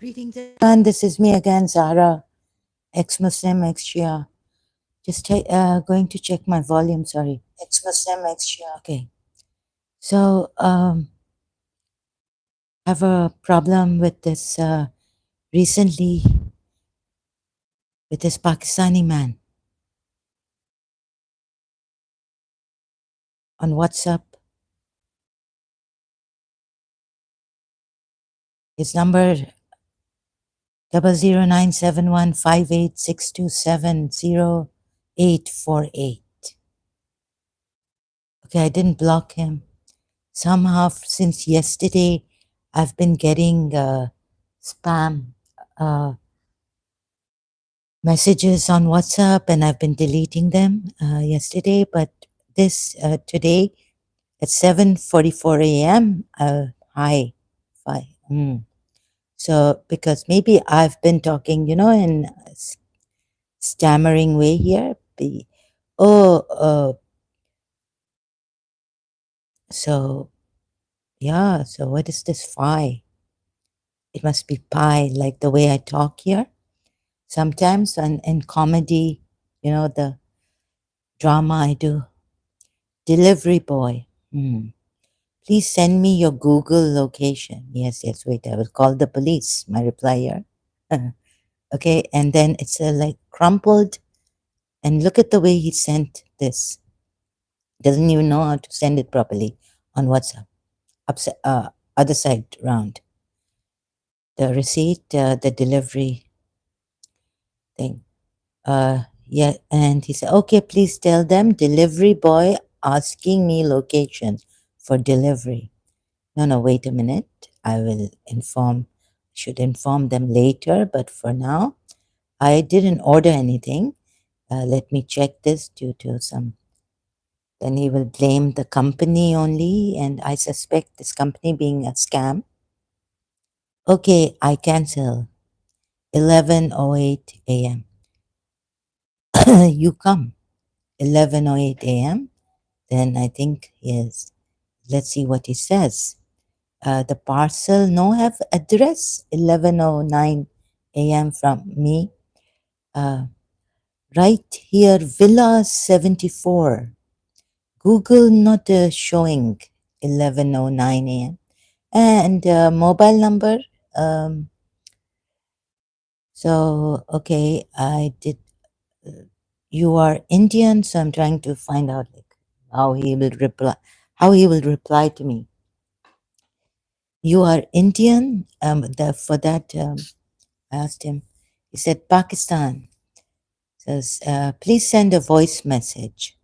Greetings, everyone. This is me again, Zara, ex-Muslim, ex-Shia. Just going to check my volume. Sorry, ex-Muslim, ex-Shia. Okay. So, I have a problem with this recently with this Pakistani man on WhatsApp. His number 009715862708848. Okay, I didn't block him. Somehow, since yesterday, I've been getting spam messages on WhatsApp, and I've been deleting them yesterday. But this today at 7:44 a.m. Hi, hi. So because maybe I've been talking, in stammering way here. Oh, so yeah. So what is this phi? It must be pi, like the way I talk here. Sometimes in comedy, the drama I do. Delivery boy. Please send me your Google location. Yes, wait, I will call the police. My reply here. Okay, and then it's like crumpled. And look at the way he sent this. Doesn't even know how to send it properly on WhatsApp. Other side round. The receipt, the delivery thing. Yeah, and he said, okay, please tell them delivery boy asking me location for delivery. No, wait a minute. I will should inform them later, but for now, I didn't order anything. Let me check this due to some. Then he will blame the company only, and I suspect this company being a scam. Okay, I cancel. 11:08 a.m. You come. 11:08 a.m. Then I think yes. Let's see what he says. The parcel no have address 11:09 a.m. from me. Right here, Villa 74. Google not showing 11:09 a.m. And mobile number. So okay, I did. You are Indian, so I'm trying to find out like how he will reply. How he will reply to me. You are Indian. For that, I asked him. He said Pakistan. Says, please send a voice message.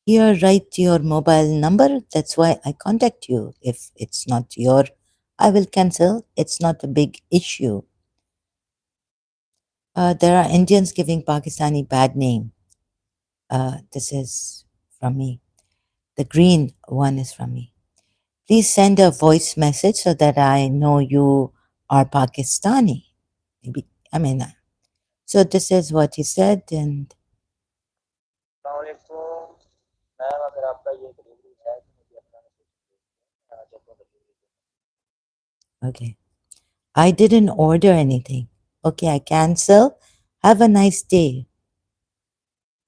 Here, write your mobile number. That's why I contact you. If it's not your, I will cancel. It's not a big issue. There are Indians giving Pakistani bad name. This is from me. The green one is from me. Please send a voice message so that I know you are Pakistani. Maybe, so this is what he said, and okay. I didn't order anything. Okay, I cancel. Have a nice day.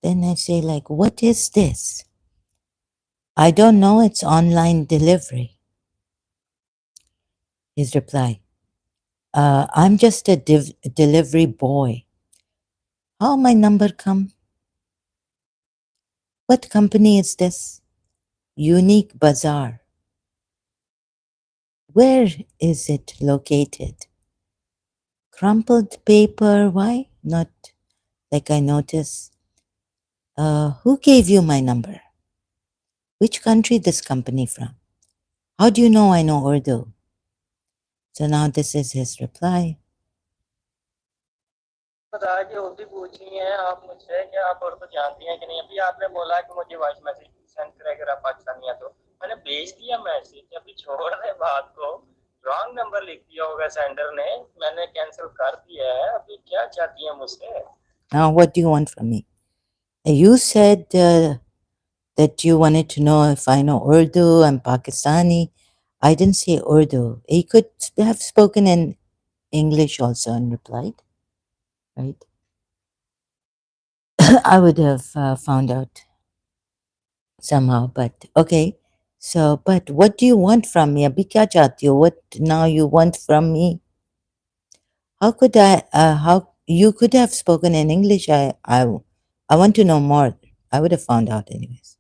Then I say, like, what is this? I don't know. It's online delivery. His reply, I'm just a delivery boy. How my number come? What company is this? Unique Bazaar. Where is it located? Crumpled paper, why? Not like I notice. Who gave you my number? Which country this company from? How do you know I know Urdu? So now this is his reply. बताइए उर्दू पूछी है आप मुझसे कि आप उर्दू जानती हैं कि नहीं अभी आपने बोला कि मुझे वॉइस मैसेज सेंड करें अगर आप पाकिस्तानी हैं तो मैंने भेज दिया मैसेज अभी छोड़ दे बात को रॉन्ग नंबर लिख दिया होगा सेंडर ने मैंने कैंसिल कर दिया है अभी क्या चाहती हैं मुझसे Now what do you want from me? You said that you wanted to know if I know Urdu. I'm Pakistani. I didn't say Urdu. He could have spoken in English also and replied, right? I would have found out somehow, but okay. So, but what do you want from me? Abhi kya chahti ho? What now you want from me? How could how you could have spoken in English? I want to know more. I would have found out anyways.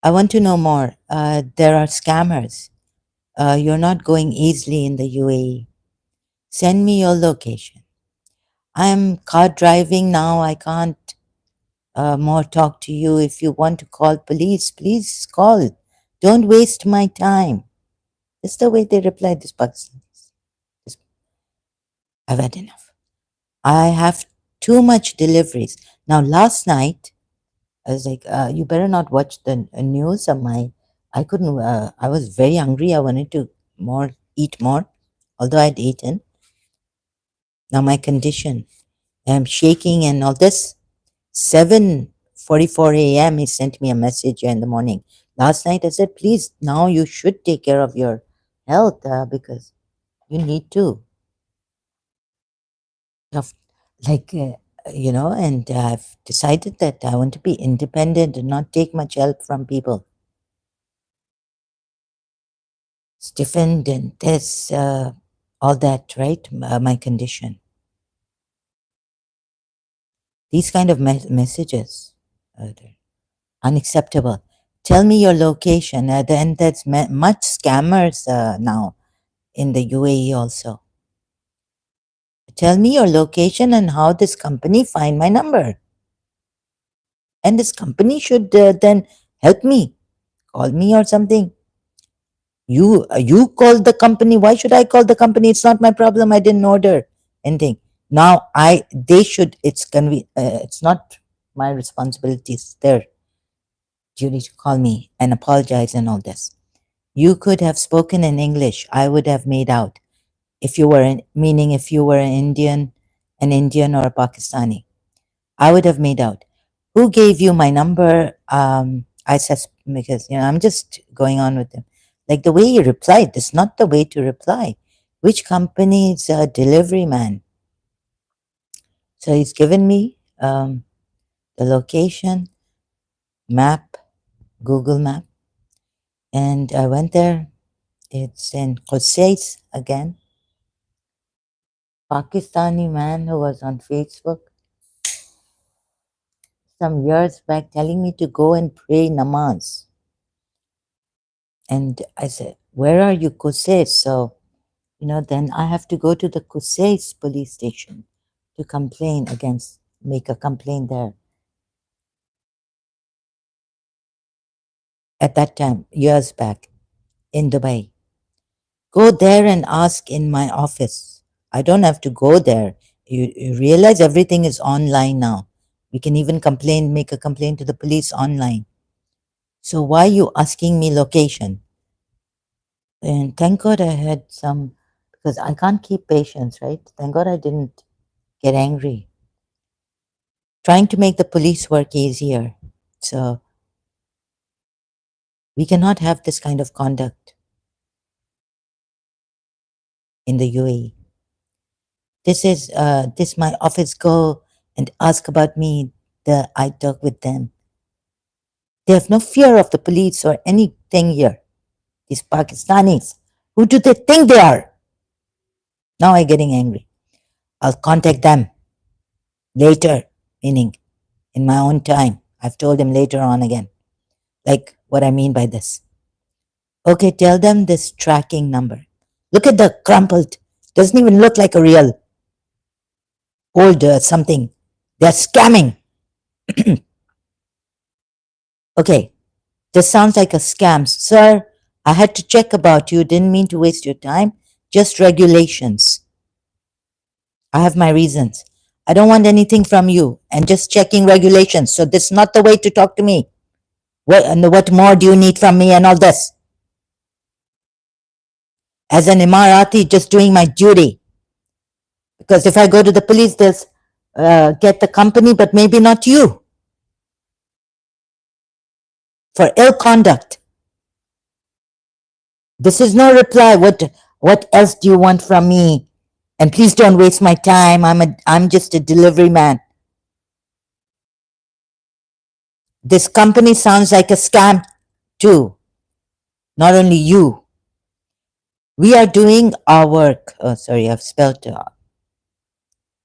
I want to know more. There are scammers. You're not going easily in the UAE. Send me your location. I'm car driving now. I can't more talk to you. If you want to call police, please call. Don't waste my time. That's the way they replied, this Pakistanis. I've had enough. I have too much deliveries. Now, last night, I was like, you better not watch the news of my. I couldn't, I was very hungry. I wanted to eat more, although I'd eaten. Now, my condition, I'm shaking and all this. 7:44 a.m. he sent me a message in the morning. Last night I said, please, now you should take care of your health because you need to. Of- Like, and I've decided that I want to be independent and not take much help from people. Stiffened and this, all that, right? My condition. These kind of messages. They're unacceptable. Tell me your location. Then there's much scammers now in the UAE also. Tell me your location and how this company find my number. And this company should then help me, call me or something. You call the company. Why should I call the company? It's not my problem. I didn't order anything. Now they should. It's not my responsibility. It's their duty to call me and apologize and all this. You could have spoken in English. I would have made out. If you were meaning if you were an Indian or a Pakistani, I would have made out. Who gave you my number? I said because I'm just going on with them. Like the way you replied, this is not the way to reply. Which company's delivery man? So he's given me the location, map, Google map, and I went there. It's in Qusais again. Pakistani man who was on Facebook some years back telling me to go and pray namaz. And I said, where are you, Qusais? So, then I have to go to the Qusais police station to make a complaint there. At that time, years back in Dubai. Go there and ask in my office. I don't have to go there. You realize everything is online now. We can even make a complaint to the police online. So why are you asking me location? And thank God I had some, because I can't keep patience, right? Thank God I didn't get angry. Trying to make the police work easier. So we cannot have this kind of conduct in the UAE. This my office go and ask about me. I talk with them. They have no fear of the police or anything here. These Pakistanis. Who do they think they are? Now I'm getting angry. I'll contact them later, meaning in my own time. I've told him later on again. Like what I mean by this. Okay, tell them this tracking number. Look at the crumpled. Doesn't even look like a real old something. They're scamming. Okay, this sounds like a scam. Sir, I had to check about you. Didn't mean to waste your time. Just regulations. I have my reasons. I don't want anything from you and just checking regulations. So this is not the way to talk to me. What more do you need from me and all this? As an Emirati, just doing my duty. Because if I go to the police, they'll get the company, but maybe not you. For ill conduct. This is no reply. What else do you want from me? And please don't waste my time. I'm just a delivery man. This company sounds like a scam too. Not only you. We are doing our work. Oh, sorry, I've spelled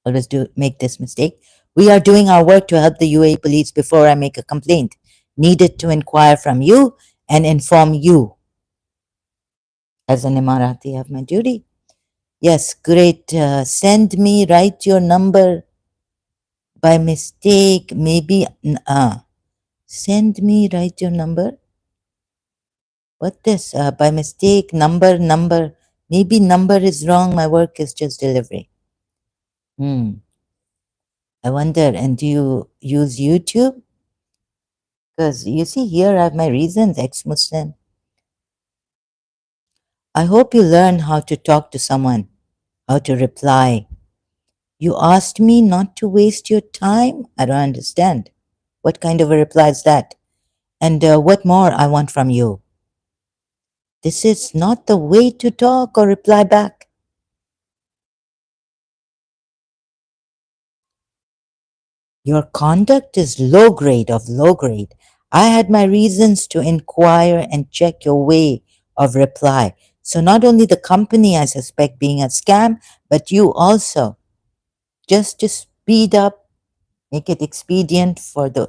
always do make this mistake. We are doing our work to help the UAE police before I make a complaint. Needed to inquire from you and inform you. As an Emirati, I have my duty. Yes, great. Send me, write your number by mistake. Maybe, send me, write your number. What this? By mistake, number. Maybe number is wrong. My work is just delivery. I wonder, and do you use YouTube? Because you see, here I have my reasons, ex Muslim. I hope you learn how to talk to someone, how to reply. You asked me not to waste your time? I don't understand. What kind of a reply is that? And what more I want from you? This is not the way to talk or reply back. Your conduct is low grade of low grade. I had my reasons to inquire and check your way of reply. So not only the company I suspect being a scam, but you also. Just to speed up, make it expedient for the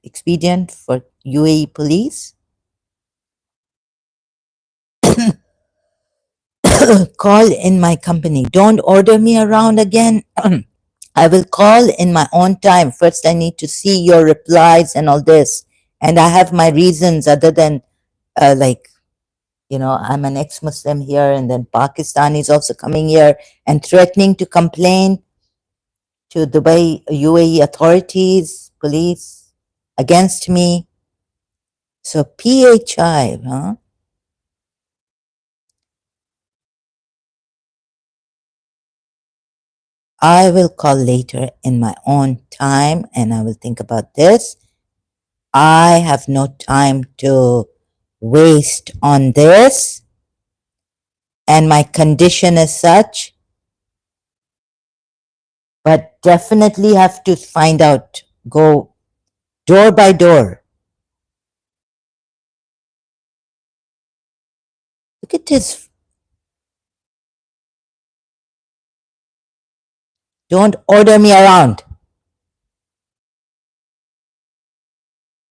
expedient for UAE police. Call in my company. Don't order me around again. I will call in my own time. First, I need to see your replies and all this. And I have my reasons other than, like, I'm an ex Muslim here, and then Pakistani is also coming here and threatening to complain to Dubai UAE authorities, police against me. So, PHI, huh? I will call later in my own time and I will think about this. I have no time to waste on this, and my condition is such, but definitely have to find out, go door by door. Look at this. Don't order me around.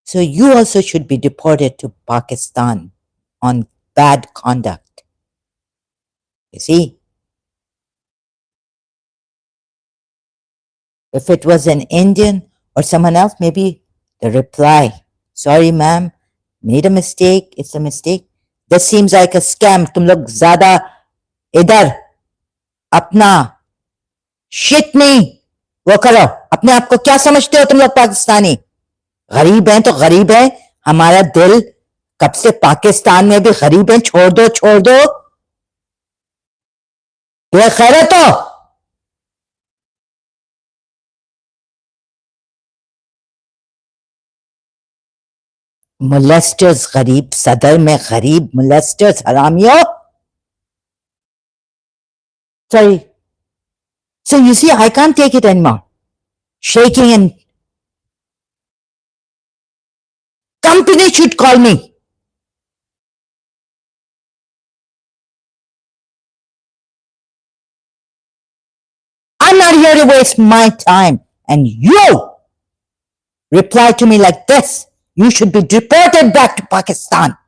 So you also should be deported to Pakistan on bad conduct. You see, if it was an Indian or someone else, maybe the reply, sorry ma'am, made a mistake, it's a mistake. This seems like a scam. तुम लोग ज़्यादा इधर अपना shit नहीं वो करो. अपने आप को क्या समझते हो तुम लोग पाकिस्तानी? गरीब हैं तो गरीब हैं. हमारा दिल कब से पाकिस्तान में भी गरीब हैं. छोड़ दो छोड़ दो. ये खैर है तो molesters गरीब सदर में गरीब molesters हरामियों. Sorry. So you see, I can't take it anymore. Shaking, and company should call me. I'm not here to waste my time. And you reply to me like this. You should be deported back to Pakistan.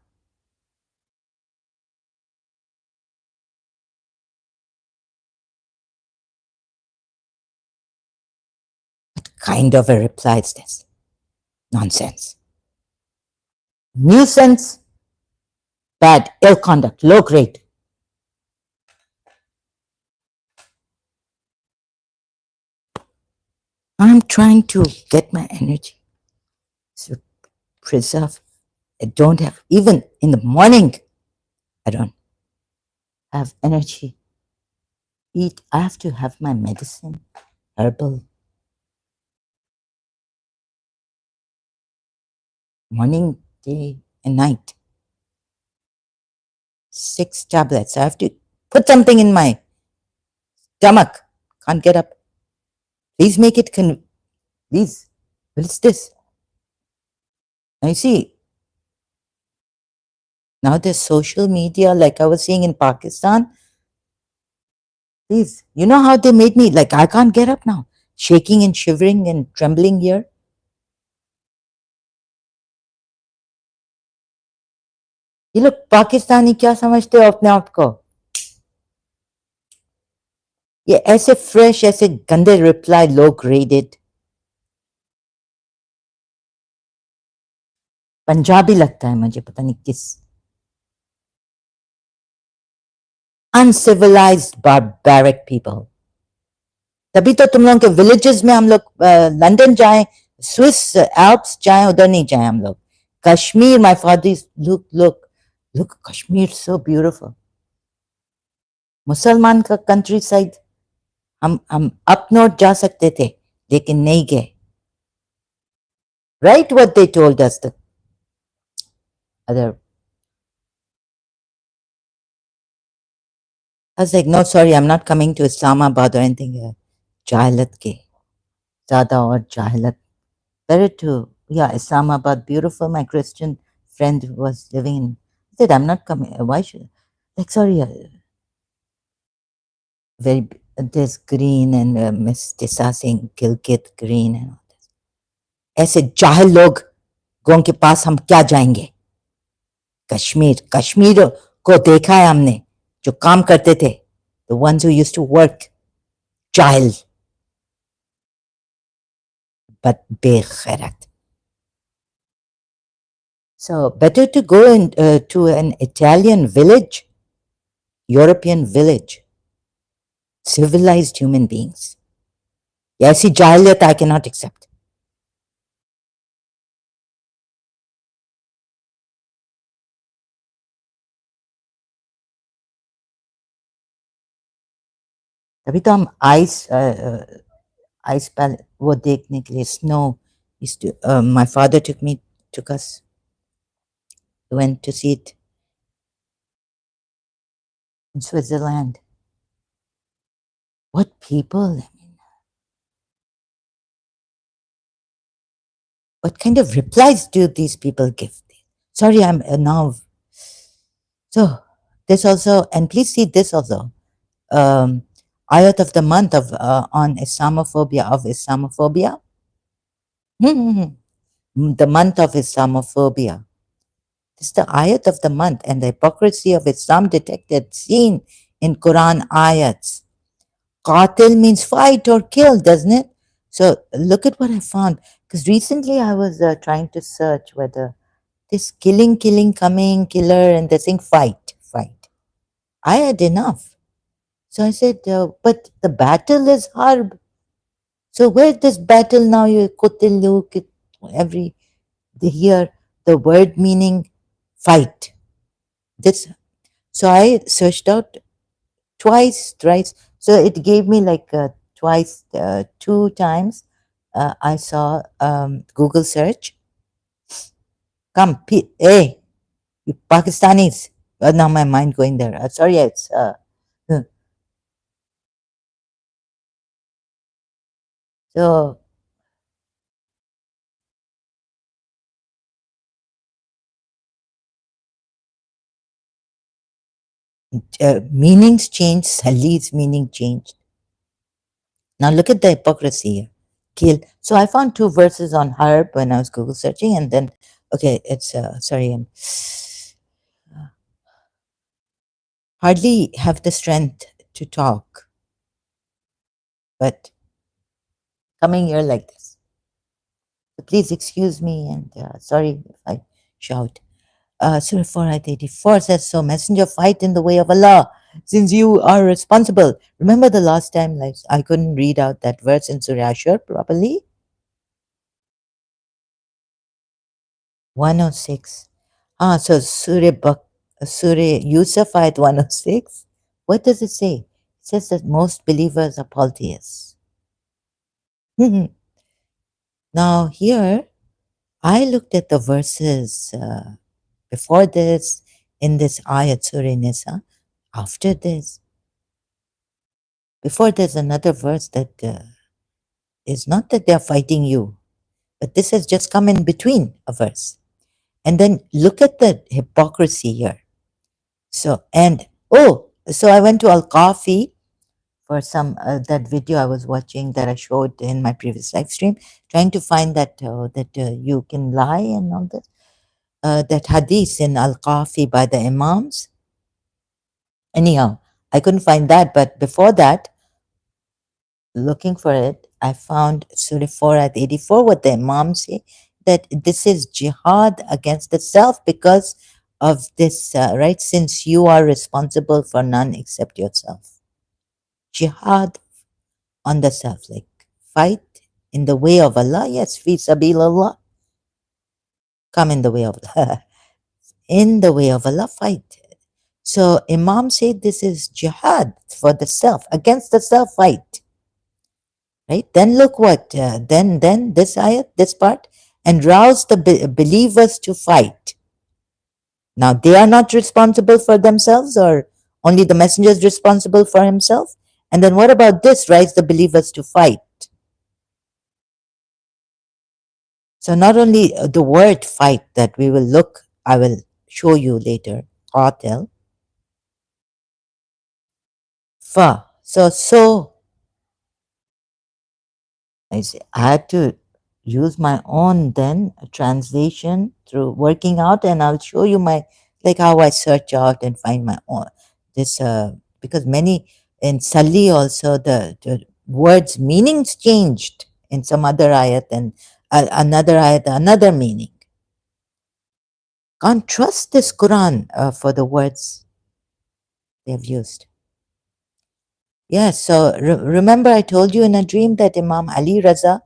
What kind of a reply is this? Nonsense. Nuisance, bad, ill conduct, low grade. I'm trying to get my energy to preserve. I don't have, even in the morning, I don't have energy. Eat, I have to have my medicine, herbal. Morning, day, and night. 6 tablets. I have to put something in my Stomach. Can't get up. Please make it please. What is this? Now you see, now there's social media, like I was saying in Pakistan. Please, you know how they made me, like I can't get up now. Shaking and shivering and trembling here. ये लोग पाकिस्तानी क्या समझते हो अपने आप को? ये ऐसे फ्रेश, ऐसे गंदे रिप्लाई, लो ग्रेडेड पंजाबी लगता है मुझे, पता नहीं किस अनसिविलाइज्ड बारबैरिक पीपल. तभी तो तुम लोगों के विलेजेस में हम लोग लंदन जाएं, स्विस एल्प्स जाएं, उधर नहीं जाएं हम लोग. Kashmir, my father, look Kashmir so beautiful. मुसलमान का कंट्री साइड, हम अप नॉर्थ जा सकते थे लेकिन नहीं गए. Right, what they told us, the other. I was like, no, sorry, I'm not coming to Islamabad or anything. Jahilat ke. Zyada aur jahilat. Better to, yeah, Islamabad, beautiful. My Christian friend was living in. I said, I'm not coming. Why should? Like, sorry, very. There's green and Miss Tissa saying Gilgit green and all this. ऐसे जाहिल लोगों के पास हम क्या जाएंगे? कश्मीर, कश्मीर को देखा है हमने, जो काम करते थे. The ones who used to work. Jahil. But बेगैरत. So better to go to an Italian village, European village, civilized human beings. ऐसी जाहिलियत I cannot accept. तभी तो हम आइस पैल वो देखने के लिए, snow used to, my father took us, went to see it in Switzerland. What people, I mean, what kind of replies do these people give? Sorry, I'm now. So this also, and please see this also. Ayat of the month of on Islamophobia. The month of Islamophobia. This is the ayat of the month, and the hypocrisy of Islam detected, seen in Quran ayats. Qatil means fight or kill, doesn't it? So look at what I found. Because recently I was trying to search whether this killing, coming, killer, and they're saying fight, fight. I had enough. So I said, but the battle is harb. So where's this battle now? You kutilu, every here the word meaning fight. This. So I searched out twice, thrice. So it gave me like twice, 2 times. I saw Google search. Come, hey, you Pakistanis. Now my mind going there. Sorry, it's so meanings changed. Sally's meaning changed. Now look at the hypocrisy here. Kill. So I found 2 verses on harb when I was Google searching, and then okay, it's sorry, hardly have the strength to talk, but coming here like this. So please excuse me, and sorry if I shout. Surah 4 ayat 84 says, so messenger, fight in the way of Allah, since you are responsible. Remember the last time, like I couldn't read out that verse in Surah Ashur properly? 106. So Surah Yusuf ayat 106. What does it say? It says that most believers are polytheists. Now here, I looked at the verses before this, in this ayat Surah Nisa, after this. Before, there's another verse that is not that they're fighting you, but this has just come in between a verse. And then look at the hypocrisy here. So, and so I went to Al Kafi for some that video I was watching that I showed in my previous live stream, trying to find that you can lie and all that. That hadith in Al Kafi by the Imams. Anyhow, I couldn't find that, but before that, looking for it, I found Surah 4 at 84, what the Imams say, that this is jihad against the self because of this, right? Since you are responsible for none except yourself. Jihad on the self, like fight in the way of Allah. Yes, fi sabilillah. Come in the way of Allah. In the way of Allah, fight. So Imam said this is jihad for the self, against the self fight. Right? Then look what, then this ayat, this part, and rouse the believers to fight. Now they are not responsible for themselves, or only the messenger is responsible for himself. And then what about this? Rise the believers to fight. So not only the word fight that we will look, I will show you later, qatil, fa. So I had to use my own then translation through working out, and I'll show you my, like how I search out and find my own this because many in Sali also the words meanings changed in some other ayat, and another ayat another meaning. Can't trust this Quran for the words they've used. Yes, so remember I told you in a dream that Imam Ali Raza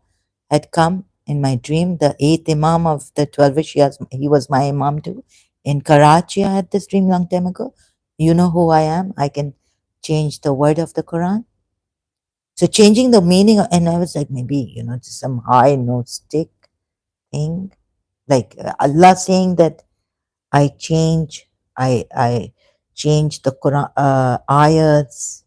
had come in my dream, the 8th Imam of the 12 Shias. He was my Imam too. In Karachi, I had this dream long time ago. You know who I am? I can change the word of the Quran. So changing the meaning, and I was like, maybe, just some high gnostic thing. Like Allah saying that I change the Quran ayats.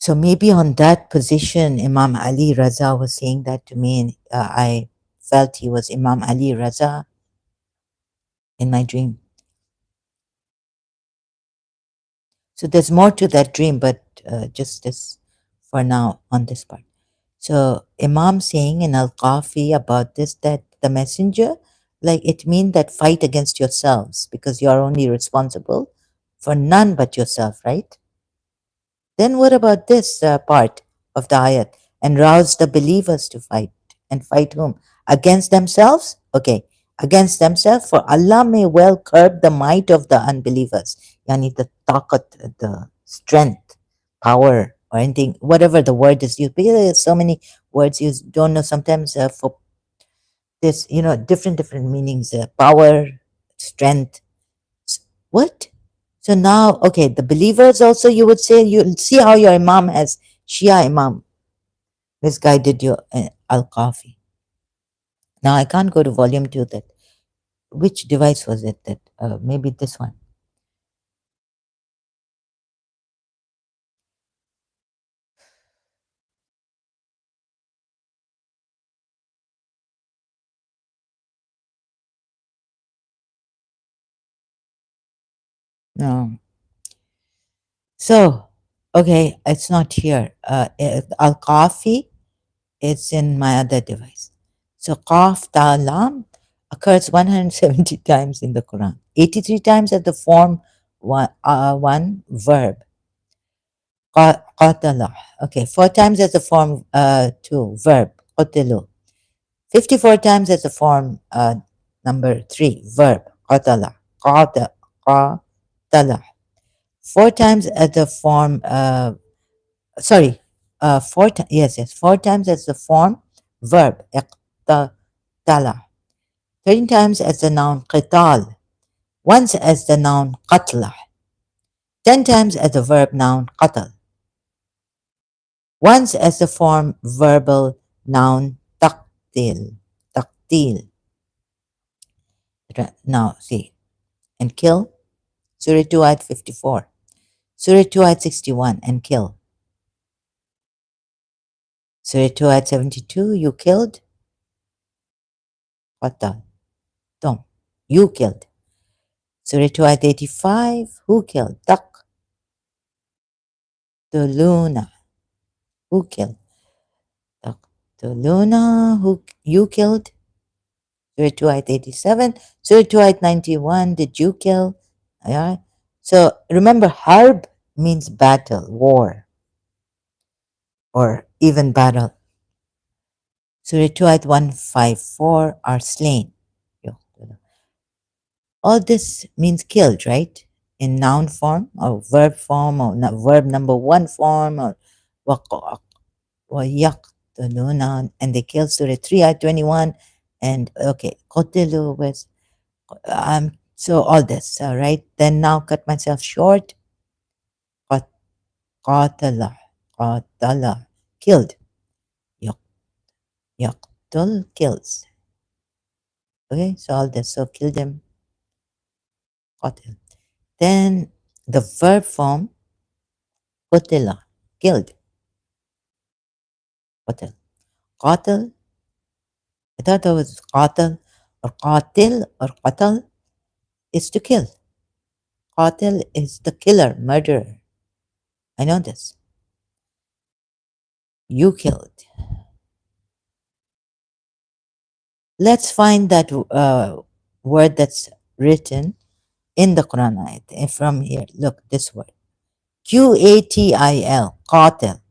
So maybe on that position, Imam Ali Raza was saying that to me, and I felt he was Imam Ali Raza in my dream. So there's more to that dream, but just this for now on this part. So Imam saying in Al Qafi about this, that the messenger, like it means that fight against yourselves because you are only responsible for none but yourself, right? Then what about this part of the ayat? And rouse the believers to fight. And fight whom? Against themselves? Okay. Against themselves, for Allah may well curb the might of the unbelievers. Yani the taqat, the strength, power, or anything, whatever the word is used. Because there's so many words used, don't know sometimes for this, different meanings. Power, strength. What? So now, okay, the believers also, you would say, you'll see how your Imam has Shia Imam misguided your Al Qafi. Now I can't go to volume 2. That which device was it? That maybe this one. No. So okay, it's not here. Al Qafi, it's in my other device. So Qaf Ta Lam occurs 170 times in the Quran. 83 times as the form one verb. Qatala. Okay, 4 times as a form two verb. Qatilu. 54 times as a form number 3 verb. Qatala. Qatala. 4 times as the form sorry 4 times as the form verb. Iqtatala. 13 times as the noun qital. Once as the noun qatla. 10 times as the verb noun qatal. Once as the form verbal noun taqtil. Taqtil. Now see, and kill, Surah 2 ayat 54. Surah 2 ayat 61, and kill. Surah 2 ayat 72, you killed. Qatal. Don't. You killed. Surah 2 ayat 85, who killed? Taqtuluna. Who killed? Taqtuluna. Who you killed? Surah 2 ayat 87. Surah 2 ayat 91, did you kill? Yeah. So remember, harb means battle, war, or even battle. Surah 2 ayat 154 are slain. All this means killed, right? In noun form or verb form or verb number one form or وَيَقْتُلُونَ, and they killed. Surah 3 ayat 21. And okay, قتلوا was so all this, all right. Then now cut myself short. قت- قاتل قاتل, killed. يق- يقتل, kills. Okay, so all this. So kill them. قتل. Then the verb form قتل, killed. قتل. قاتل, I thought it was قاتل or قاتل or قتل is to kill. قاتل is the killer, murderer. I know this. You killed. Let's find that word that's written in the Quran ayat. And from here, look, this word. Qatil, qatil.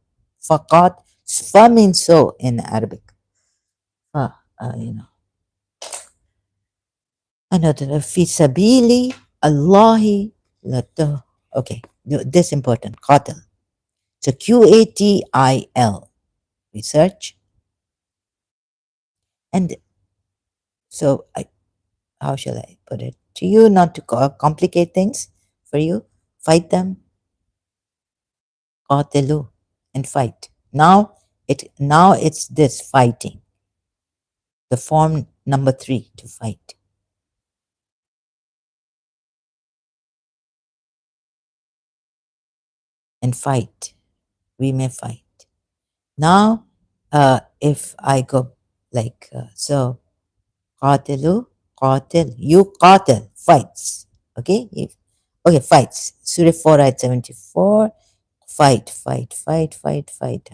Faqat, fa means so in Arabic. You know. Another, fi sabili, Allahi, okay, this important, qatil. So Qatil, we search. And so how shall I put it to you, not to complicate things for you? Fight them, qatilu, and fight. Now it's this fighting, the form number 3, to fight. And fight, we may fight. Now if I go like so, qatilu, qatil, you qatil, fights. Okay, fights. Surah 4 ayat 74, fight, fight, fight, fight, fight.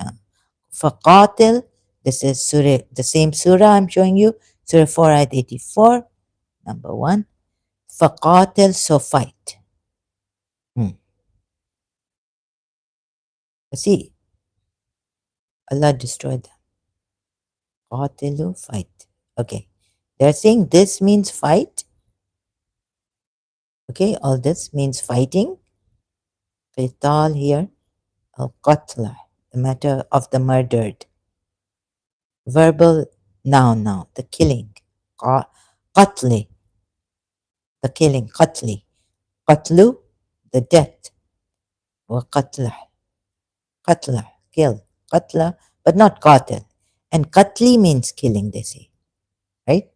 Faqatil, this is surah, the same surah I'm showing you, Surah 4 ayat 84, number 1. Faqatil, so fight. See, Allah destroyed them. Qatilu, fight. Okay, they're saying this means fight. Okay, all this means fighting. Qital here, al-qatla, the matter of the murdered. Verbal noun now, the killing. Qatli, the killing. Qatli. Qatlu, the death. Wa qatla, qatla, kill. Qatla, but not qatil. And qatli means killing, they say. Right?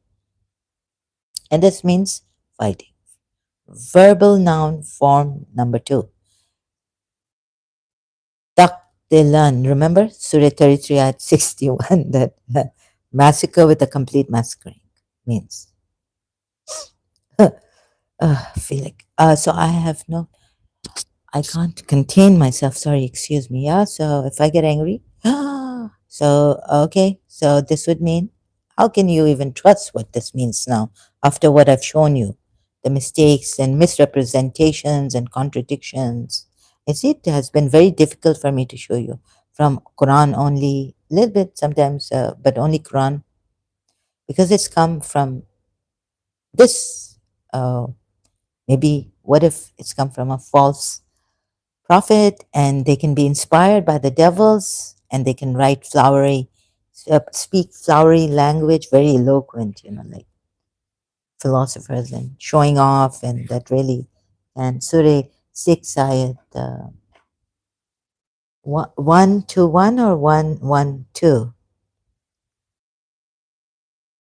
And this means fighting. Verbal noun form number 2. Taqtilan. Remember Surah 33 at 61 that massacre with a complete massacring means. Feel like so I have no, I can't contain myself. Sorry, excuse me. Yeah, so if I get angry, so okay, so this would mean, how can you even trust what this means now after what I've shown you? The mistakes and misrepresentations and contradictions. I see it has been very difficult for me to show you from Quran only, a little bit sometimes, but only Quran, because it's come from this. Maybe what if it's come from a false prophet and they can be inspired by the devils and they can write flowery, speak flowery language, very eloquent, like philosophers, and showing off, and that really. And Surah 6 ayat 1 to 1 or 1 1 2,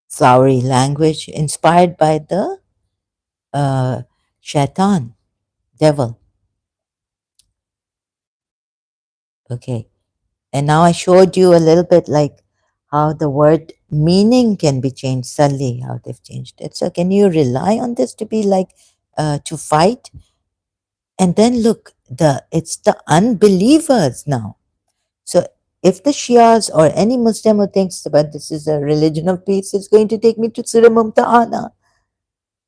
flowery language inspired by the shaitan, devil. Okay. And now I showed you a little bit like how the word meaning can be changed suddenly, how they've changed it. So can you rely on this to be like to fight? And then look, it's the unbelievers now. So if the Shias or any Muslim who thinks about this is a religion of peace is going to take me to Surah Mumtahana.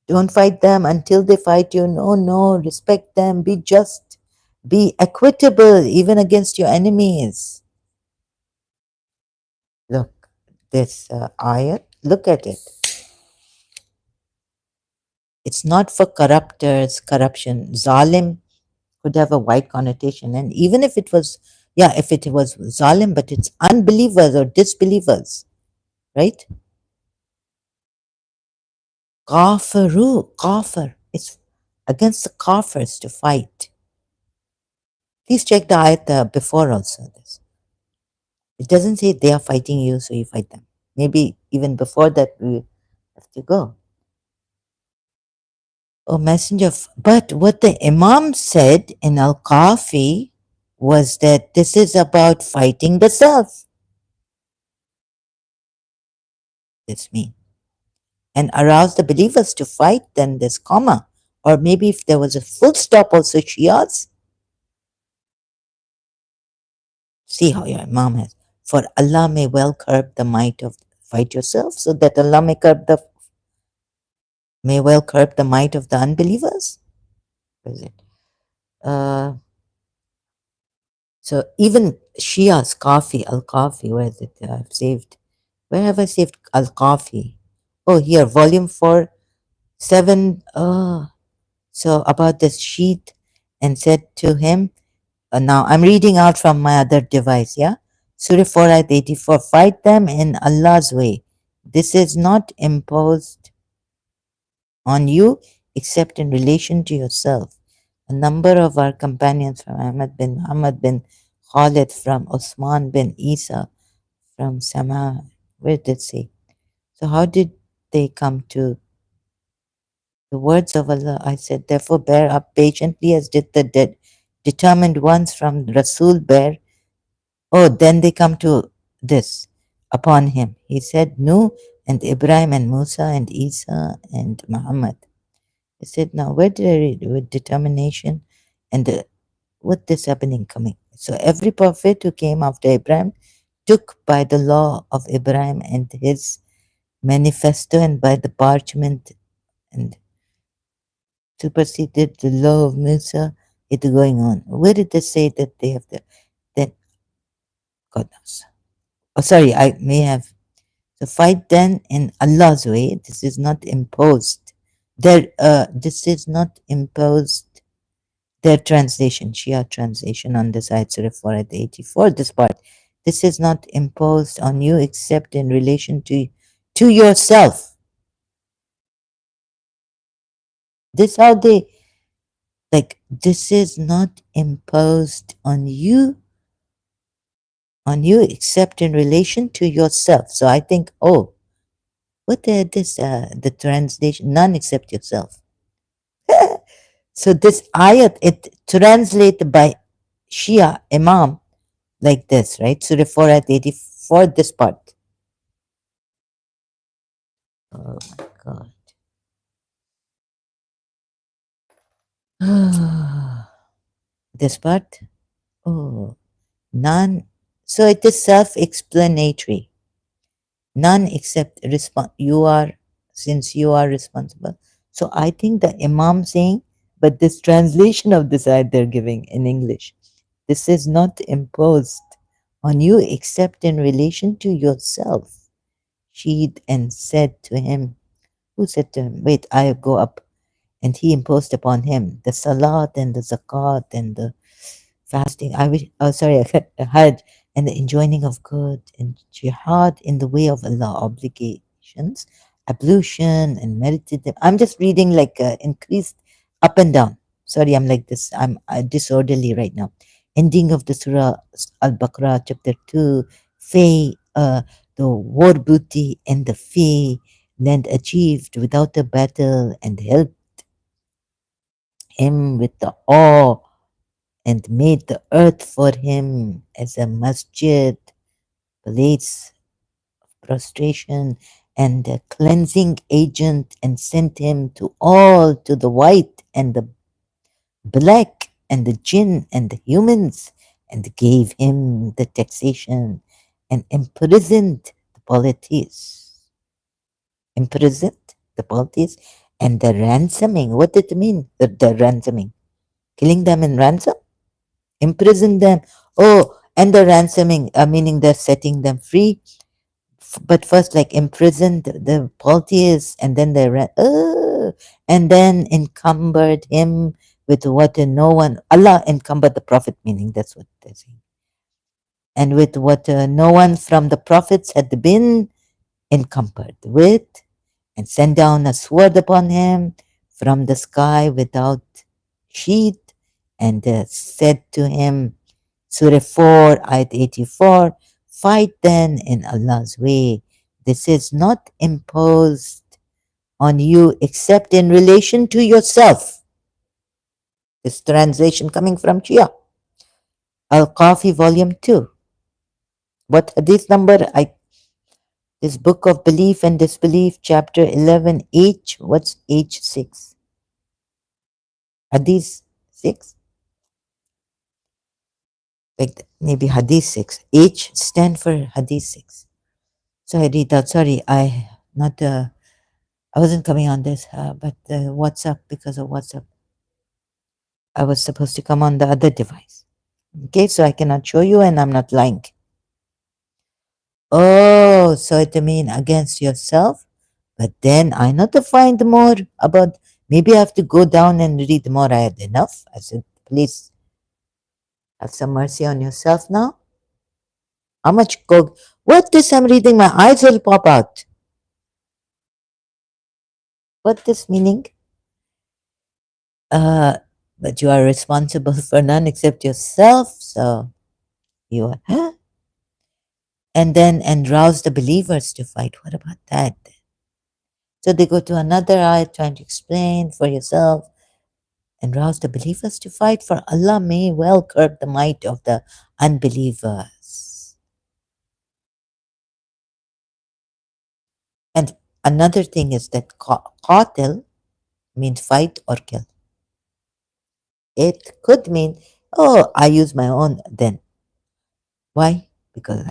Don't fight them until they fight you. No, no, respect them, be just, be equitable even against your enemies. Look, this ayat, look at it. It's not for corruptors, corruption. Zalim could have a wide connotation. And even if it was, yeah, if it was zalim, but it's unbelievers or disbelievers, right? Kafaru, kafir. It's against the kafirs to fight. Please check the ayat before also this. It doesn't say they are fighting you, so you fight them. Maybe even before that we have to go. Oh, messenger of, but what the Imam said in Al Kafi was that this is about fighting the self. This means. And arouse the believers to fight, then this comma. Or maybe if there was a full stop also Shias, see how your Imam has. For Allah may well curb the might of fight yourself, so that Allah may well curb the might of the unbelievers. What is it? Uh, so even Shias, Kafi, Al Kafi, where is it? I've saved. Where have I saved Al Kafi? Oh, here, volume 4, 7. So about this sheet, and said to him, now I'm reading out from my other device, yeah? Surah 4 ayat 84, fight them in Allah's way. This is not imposed on you except in relation to yourself. A number of our companions from Ahmad bin Muhammad bin Khalid, from Osman bin Isa, from Sama, where did it say? So how did they come to the words of Allah? I said, therefore bear up patiently as did the determined ones from Rasul bear. Oh, then they come to this upon him. He said, Nuh and Ibrahim and Musa and Isa and Muhammad. He said, now where did I read? With determination and what this happening coming. So every prophet who came after Abraham took by the law of Abraham and his manifesto and by the parchment and superseded the law of Musa. It's going on. Where did they say that they have the then God knows. Oh sorry, I may have. So fight then in Allah's way. This is not imposed. This is not imposed. Their translation, Shia translation on this ayat Surah 4 at 84, this part. This is not imposed on you except in relation to yourself. This how they like this is not imposed on you except in relation to yourself. So I think, oh, what the translation, none except yourself. So this ayat, it translated by Shia Imam like this, right? Surah 4 at 84, this part. Oh my God. This part? Oh, none. So it is self-explanatory. None except you are, since you are responsible. So I think the Imam saying, but this translation of this ayat they're giving in English, this is not imposed on you except in relation to yourself. She and said to him, who said to him, wait, I go up. And he imposed upon him the salat and the zakat and the fasting. I wish, oh, sorry, Hajj and the enjoining of good and jihad in the way of Allah, obligations, ablution and meditative. I'm just reading like increased up and down. Sorry, I'm like this. I'm disorderly right now. Ending of the Surah Al-Baqarah, chapter 2, Fay, the war booty and the fee, land achieved without a battle and help him with the awe and made the earth for him as a masjid, place of prostration, and a cleansing agent, and sent him to all, to the white and the black and the jinn and the humans, and gave him the taxation and imprisoned the polytheists. Imprisoned the polytheists and the ransoming. What did it mean? The ransoming. Killing them in ransom? Imprison them. Oh, and the ransoming, meaning they're setting them free. But first, like imprisoned the polytheists, and then they and then encumbered him with what no one. Allah encumbered the prophet, meaning that's what they're saying. And with what no one from the prophets had been encumbered with, and sent down a sword upon him from the sky without sheath, and said to him, Surah 4, Ayat 84, fight then in Allah's way. This is not imposed on you except in relation to yourself. This translation coming from Shia. Al-Qafi, Volume 2. What hadith number? This Book of Belief and Disbelief, Chapter 11, H. What's H 6? Hadith 6? Like maybe Hadith 6. H stand for Hadith 6. So I read that. Sorry, I wasn't coming on this, but WhatsApp, because of WhatsApp, I was supposed to come on the other device. Okay, so I cannot show you, and I'm not lying. Oh, so it means against yourself. But then I not to find more about. Maybe I have to go down and read more. I had enough. I said, please have some mercy on yourself now. How much coke? What this I'm reading? My eyes will pop out. What this meaning? But you are responsible for none except yourself. So you are, huh? And then and rouse the believers to fight. What about that? So they go to another ayat trying to explain for yourself and rouse the believers to fight, for Allah may well curb the might of the unbelievers. And another thing is that qatil means fight or kill. It could mean, oh, I use my own then. Why? Because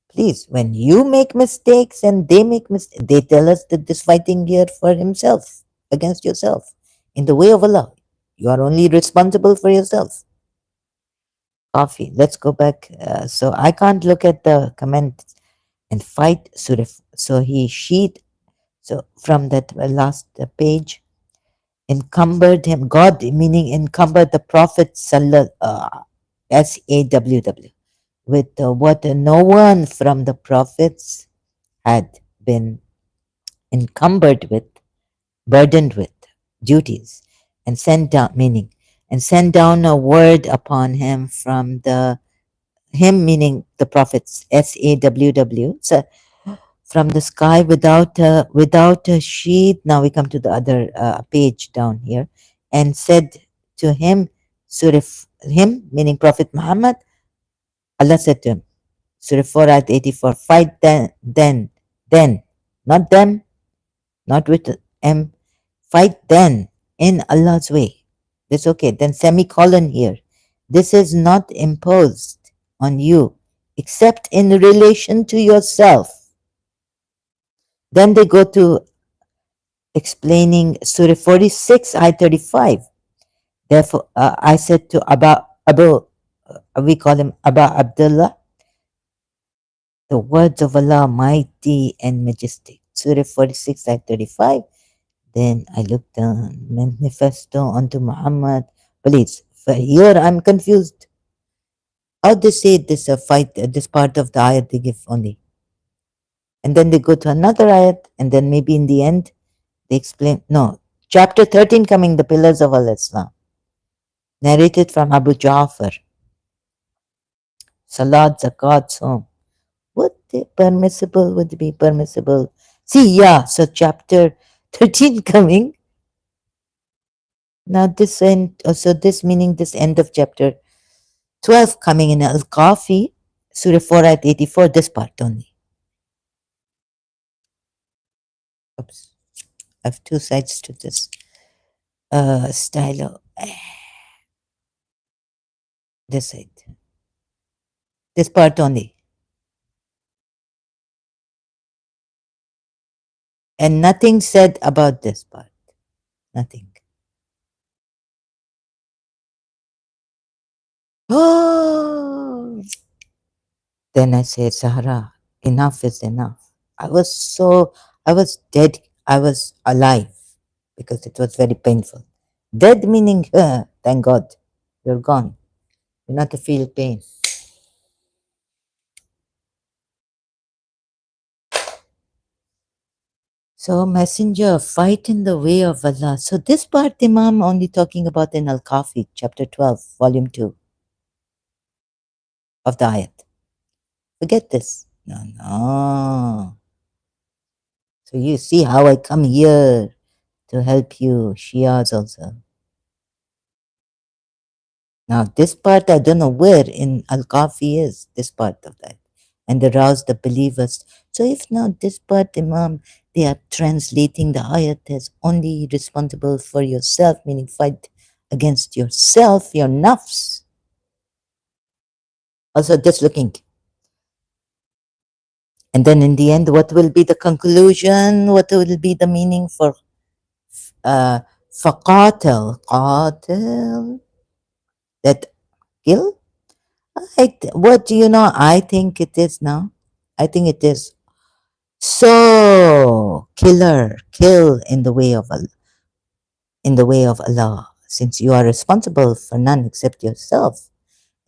please, when you make mistakes and they make mistakes, they tell us that this fighting here for himself, against yourself, in the way of Allah. You are only responsible for yourself. Coffee. Let's go back. So I can't look at the comment and fight. So he sheet. So from that last page, encumbered him. God meaning encumbered the Prophet SAWW with what no one from the prophets had been encumbered with, burdened with duties, and sent down, meaning, and sent down a word upon him from him meaning the prophets, SAWW, so from the sky without a sheet. Now we come to the other page down here, and said to him, Surah, him meaning Prophet Muhammad, Allah said to him, Surah 4 at 84, fight then, not them, not with M, fight then in Allah's way. That's okay. Then semicolon here. This is not imposed on you except in relation to yourself. Then they go to explaining Surah 46, I 35. Therefore, I said to Abu, we call him Aba Abdullah, the words of Allah mighty and majestic. Surah 46, I 35. Then I looked down, manifesto unto Muhammad. Please, for here I'm confused. How they say this fight, this part of the ayat they give only. And then they go to another ayat, and then maybe in the end, they explain, no, chapter 13 coming, the pillars of Al-Islam. Narrated from Abu Ja'far. Salat, Zakat, Sawm. Would be permissible. See, yeah, so chapter 13 coming, Now this end, so this meaning this end of chapter 12 coming in Al-Kafi, Surah 4 at 84, this part only. Oops, I have two sides to this stylo. This side, this part only. And nothing said about this part. Nothing. Oh, then I said, Sahara, enough is enough. I was dead. I was alive because it was very painful. Dead meaning, thank God, you're gone. You're not to feel pain. So, messenger, fight in the way of Allah. So, this part, Imam only talking about in Al Kafi, chapter 12, volume 2 of the ayat. Forget this. No, no. So, you see how I come here to help you, Shias also. Now, this part, I don't know where in Al Kafi is, this part of that. And arouse the believers. So, if not this part, Imam, they are translating the ayat as only responsible for yourself, meaning fight against yourself, your nafs. Also, just looking. And then in the end, what will be the conclusion? What will be the meaning for faqatil? Qatil? That kill? What do you know? I think it is now. I think it is. So, killer, kill in the way of Allah, since you are responsible for none except yourself,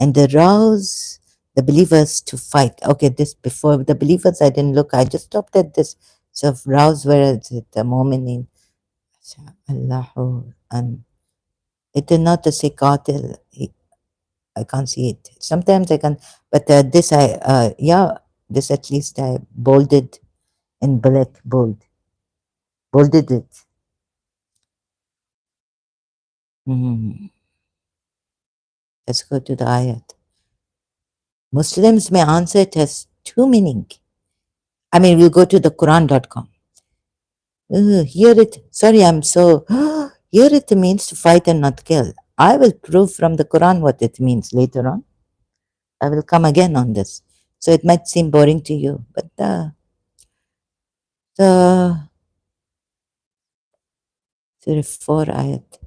and arouse the believers to fight. Okay, this before the believers, I didn't look. I just stopped at this. So, rouse, where is it? The moment in Allahu, and it is not the say qatil. I can't see it. Sometimes I can, but this yeah, this at least I bolded in black, bolded it. Hmm. Let's go to the ayat. Muslims may answer it as two meaning. I mean, we'll go to the Quran.com. Here it, sorry, I'm so, here it means to fight and not kill. I will prove from the Quran what it means later on. I will come again on this. So it might seem boring to you, but the Surah 4 ayat.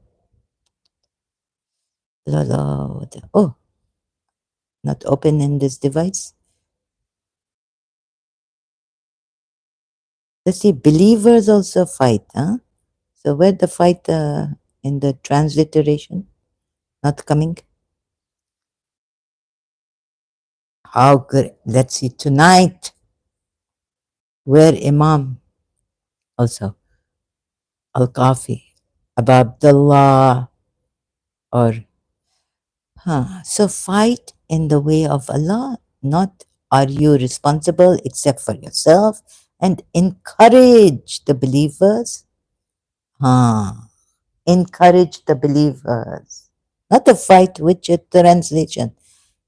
La, la, oh, not open in this device. Let's see, believers also fight, huh? So where the fight in the transliteration? Not coming. How good. Let's see, tonight, where Imam also, Al-Kafi, Abu Abdullah, or, so fight in the way of Allah, not are you responsible except for yourself, and encourage the believers. Huh. Encourage the believers. Not the fight, which is translation.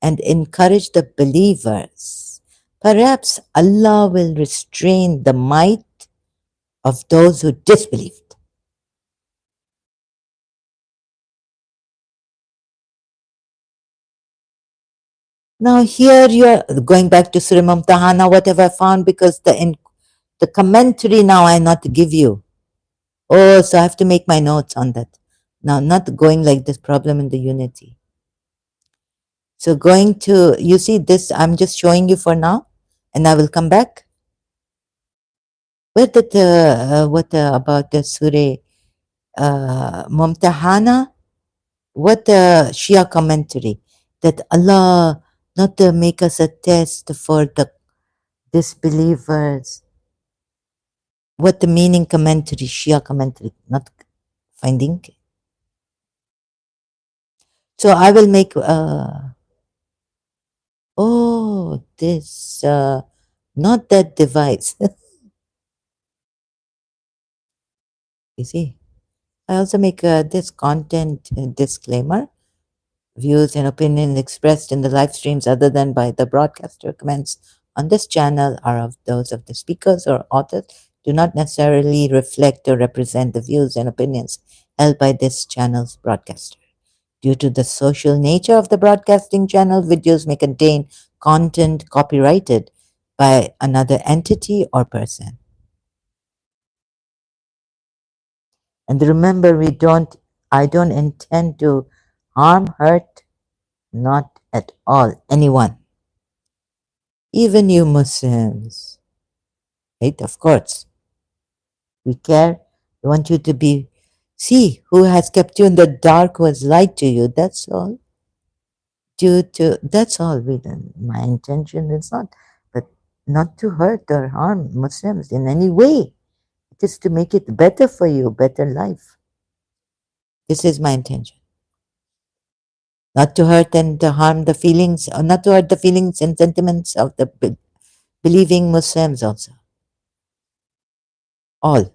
And encourage the believers. Perhaps Allah will restrain the might of those who disbelieved. Now here you're going back to Surah Mumtahana, what have I found? Because the commentary now I not give you. Oh, so I have to make my notes on that. Now, not going like this problem in the unity. So going to, you see this, I'm just showing you for now, and I will come back. Where did what about the Surah Mumtahana? What the Shia commentary? That Allah not to make us a test for the disbelievers. What the meaning commentary, Shia commentary, not finding. So I will make, oh, this, not that device. You see? I also make this content disclaimer. Views and opinions expressed in the live streams other than by the broadcaster comments on this channel are of those of the speakers or authors, do not necessarily reflect or represent the views and opinions held by this channel's broadcaster. Due to the social nature of the broadcasting channel, videos may contain content copyrighted by another entity or person. And remember, I don't intend to harm, hurt, not at all, anyone. Even you Muslims, right? Of course, we care. We want you to see who has kept you in the dark, who has lied to you. That's all. That's all. My intention is but not to hurt or harm Muslims in any way. It is to make it better for you, better life. This is my intention. Not to hurt and to harm the feelings, or not to hurt the feelings and sentiments of the believing Muslims also. All.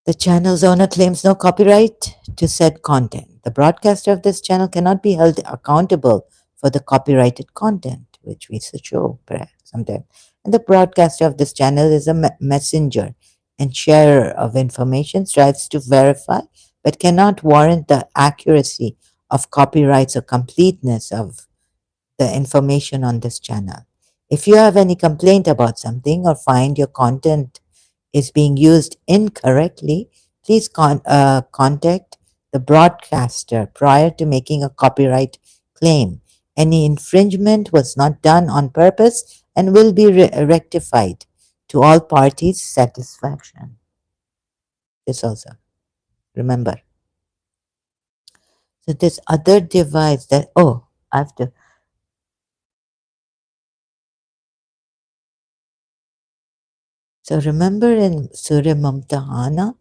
The channel's owner claims no copyright to said content. The broadcaster of this channel cannot be held accountable for the copyrighted content, which we show sometimes. And the broadcaster of this channel is a messenger and sharer of information, strives to verify, but cannot warrant the accuracy of copyrights or completeness of the information on this channel. If you have any complaint about something or find your content is being used incorrectly, please contact the broadcaster prior to making a copyright claim. Any infringement was not done on purpose and will be rectified to all parties' satisfaction. This also, remember. So this other device that, I have to. So remember in Surah Mumtahana,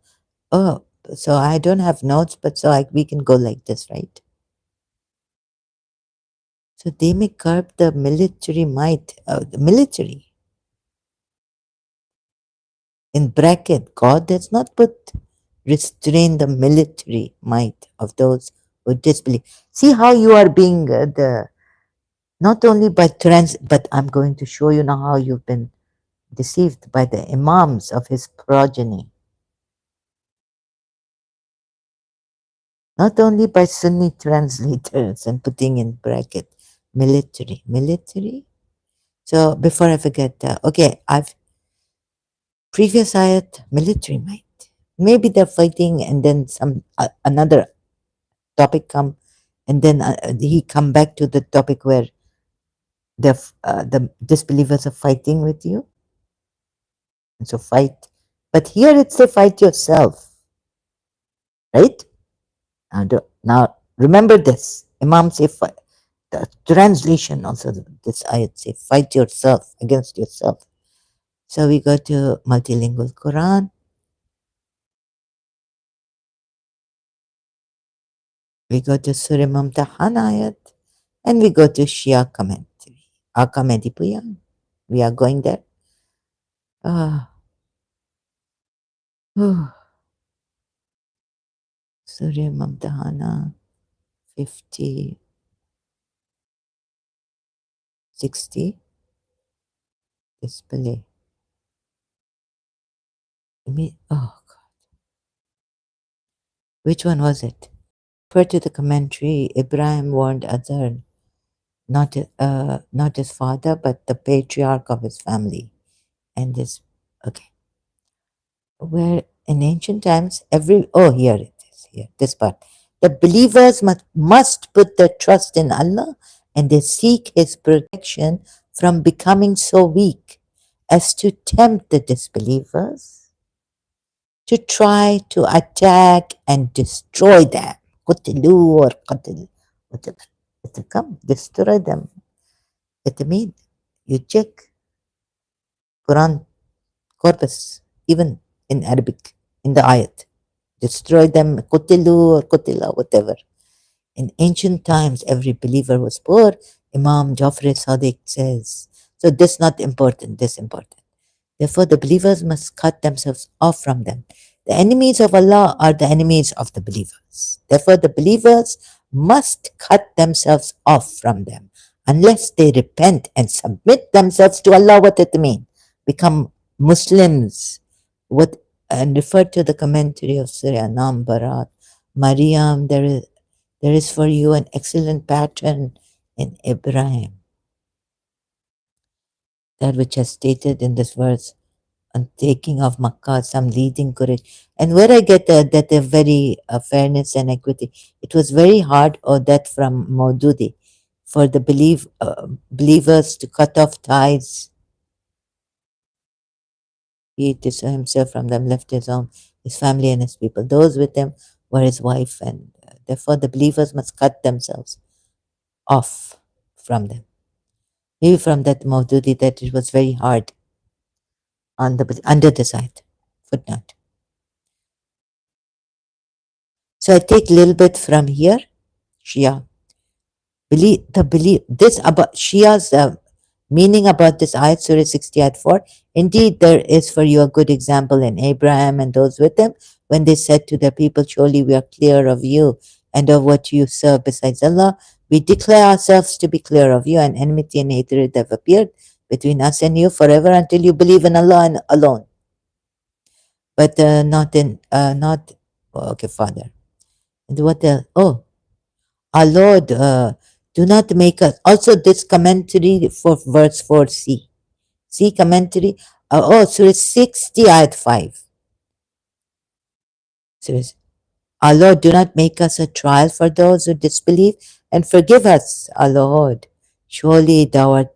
so I don't have notes, but we can go like this, right? So they may curb the military might, the military. In bracket, God does not restrain the military might of those who disbelieve. See how you are being not only by but I'm going to show you now how you've been deceived by the imams of his progeny. Not only by Sunni translators and putting in bracket military. So before I forget, I've previous ayat military might. Maybe they're fighting, and then some another topic come, and then he come back to the topic where the disbelievers are fighting with you, and so fight. But here it's a fight yourself, right? Now remember this. Imam say fight. The translation also this ayat say fight yourself against yourself. So we go to multilingual Quran. We go to Surah Mumtahana ayat, and we go to Shia commentary. Comedy Puyan. We are going there. Surah Mumtahana 50, 60. Display. God. Which one was it? Refer to the commentary, Ibrahim warned Azar, not his father, but the patriarch of his family. And this, okay. Where in ancient times, here it is, here, this part. The believers must put their trust in Allah and they seek His protection from becoming so weak as to tempt the disbelievers to try to attack and destroy them. Qutilu or qatil, whatever. It will come, destroy them. It means you check Quran corpus, even in Arabic, in the ayat. Destroy them, qutilu or qutila, whatever. In ancient times, every believer was poor. Imam Jafar Sadiq says. So this not important, this important. Therefore, the believers must cut themselves off from them. The enemies of Allah are the enemies of the believers. Therefore, the believers must cut themselves off from them unless they repent and submit themselves to Allah. What it mean? Become Muslims. What and refer to the commentary of Surah Nam Barat. Maryam, there is for you an excellent pattern in Ibrahim. That which is stated in this verse on taking of Makkah, some leading courage. And where I get that the very fairness and equity, it was very hard, or that from Maududi, for the believers to cut off ties. He disowed himself from them, left his home, his family, and his people. Those with him were his wife, and therefore the believers must cut themselves off from them. Maybe from that Maududi that it was very hard on the under the side footnote. So I take a little bit from here, Shia. Believe this about Shia's meaning about this ayat, Surah 60 ayat 4. Indeed, there is for you a good example in Abraham and those with him when they said to their people, surely we are clear of you and of what you serve besides Allah. We declare ourselves to be clear of you, and enmity and hatred have appeared between us and you forever until you believe in Allah and alone. But not, okay, Father. And what else? Oh, our Lord, do not make us. Also, this commentary for verse 4c. See commentary. Surah 60, ayat 5. Surah, our Lord, do not make us a trial for those who disbelieve, and forgive us, our Lord. Surely thou art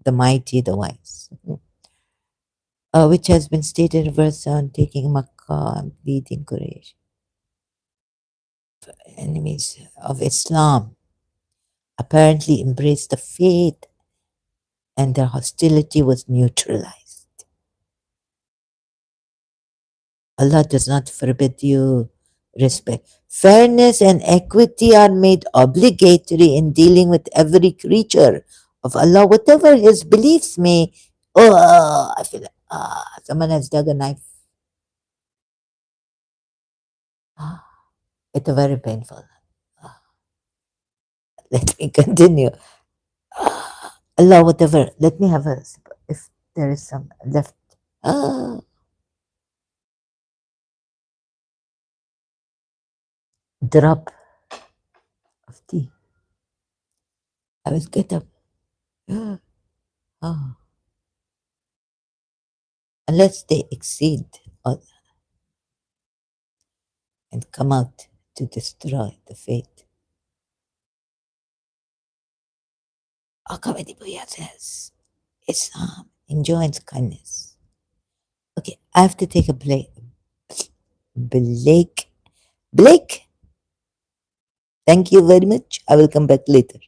the mighty, the wise. Which has been stated in verse on taking Makkah and leading Quraysh. Enemies of Islam apparently embraced the faith, and their hostility was neutralized. Allah does not forbid you respect. Fairness and equity are made obligatory in dealing with every creature of Allah, whatever his beliefs may. Oh, I feel like someone has dug a knife. It's very painful. Let me continue. Allah, whatever. Let me have a sip, if there is some left. Drop of tea. I will get up. Ah. Unless they exceed and come out to destroy the faith. Akavadi Buya says Islam enjoins kindness. Okay, I have to take a break. Blake. Thank you very much. I will come back later.